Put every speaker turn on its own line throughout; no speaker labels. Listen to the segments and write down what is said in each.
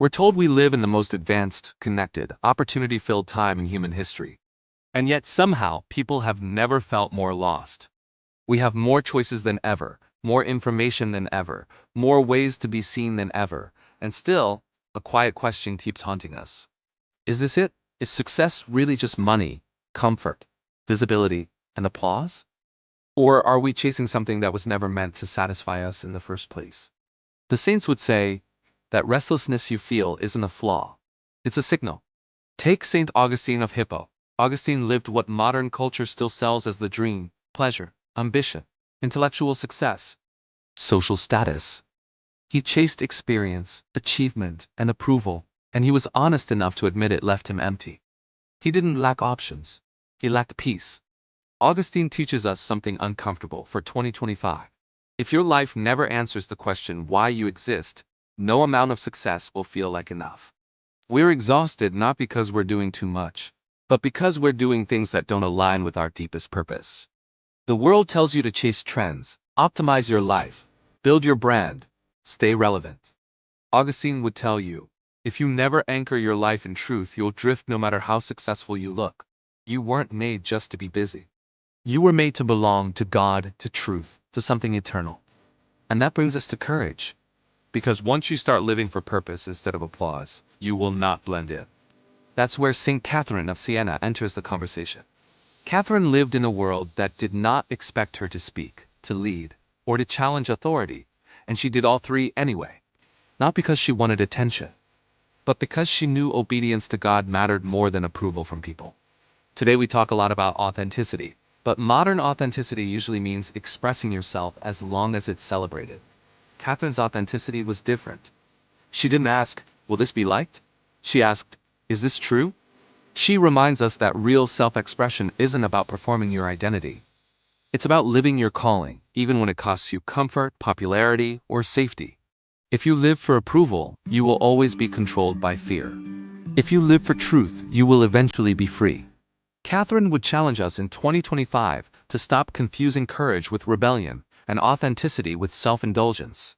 We're told we live in the most advanced, connected, opportunity-filled time in human history. And yet somehow, people have never felt more lost. We have more choices than ever, more information than ever, more ways to be seen than ever, and still, a quiet question keeps haunting us. Is this it? Is success really just money, comfort, visibility, and applause? Or are we chasing something that was never meant to satisfy us in the first place? The saints would say that restlessness you feel isn't a flaw. It's a signal. Take Saint Augustine of Hippo. Augustine lived what modern culture still sells as the dream, pleasure, ambition, intellectual success, social status. He chased experience, achievement, and approval, and he was honest enough to admit it left him empty. He didn't lack options. He lacked peace. Augustine teaches us something uncomfortable for 2025. If your life never answers the question why you exist, no amount of success will feel like enough. We're exhausted not because we're doing too much, but because we're doing things that don't align with our deepest purpose. The world tells you to chase trends, optimize your life, build your brand, stay relevant. Augustine would tell you, if you never anchor your life in truth, you'll drift no matter how successful you look. You weren't made just to be busy. You were made to belong to God, to truth, to something eternal. And that brings us to courage. Because once you start living for purpose instead of applause, you will not blend in. That's where St. Catherine of Siena enters the conversation. Catherine lived in a world that did not expect her to speak, to lead, or to challenge authority, and she did all three anyway. Not because she wanted attention, but because she knew obedience to God mattered more than approval from people. Today we talk a lot about authenticity, but modern authenticity usually means expressing yourself as long as it's celebrated. Catherine's authenticity was different. She didn't ask, will this be liked? She asked, is this true? She reminds us that real self-expression isn't about performing your identity. It's about living your calling, even when it costs you comfort, popularity, or safety. If you live for approval, you will always be controlled by fear. If you live for truth, you will eventually be free. Catherine would challenge us in 2025 to stop confusing courage with rebellion and authenticity with self-indulgence.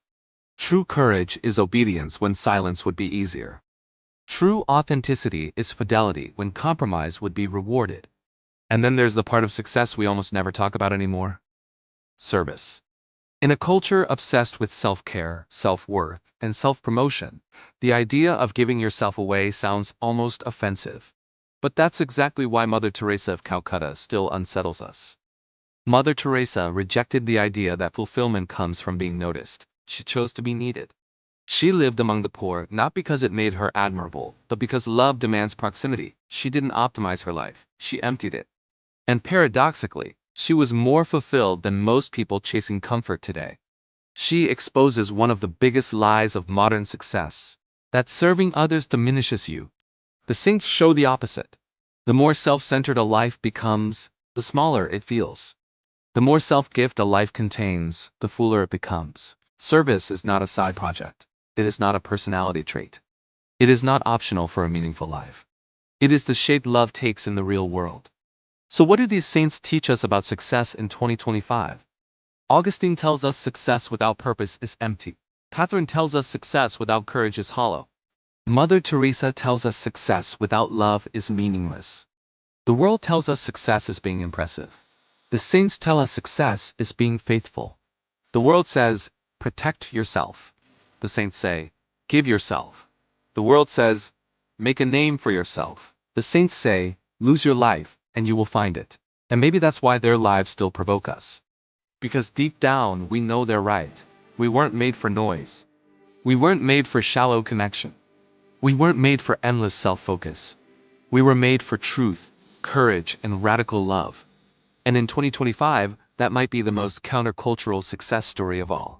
True courage is obedience when silence would be easier. True authenticity is fidelity when compromise would be rewarded. And then there's the part of success we almost never talk about anymore: service. In a culture obsessed with self-care, self-worth, and self-promotion, the idea of giving yourself away sounds almost offensive. But that's exactly why Mother Teresa of Calcutta still unsettles us. Mother Teresa rejected the idea that fulfillment comes from being noticed. She chose to be needed. She lived among the poor not because it made her admirable, but because love demands proximity. She didn't optimize her life, she emptied it. And paradoxically, she was more fulfilled than most people chasing comfort today. She exposes one of the biggest lies of modern success: that serving others diminishes you. The saints show the opposite. The more self-centered a life becomes, the smaller it feels. The more self-gift a life contains, the fuller it becomes. Service is not a side project. It is not a personality trait. It is not optional for a meaningful life. It is the shape love takes in the real world. So what do these saints teach us about success in 2025? Augustine tells us success without purpose is empty. Catherine tells us success without courage is hollow. Mother Teresa tells us success without love is meaningless. The world tells us success is being impressive. The saints tell us success is being faithful. The world says, protect yourself. The saints say, give yourself. The world says, make a name for yourself. The saints say, lose your life, and you will find it. And maybe that's why their lives still provoke us. Because deep down, we know they're right. We weren't made for noise. We weren't made for shallow connection. We weren't made for endless self-focus. We were made for truth, courage, and radical love. And in 2025, that might be the most countercultural success story of all.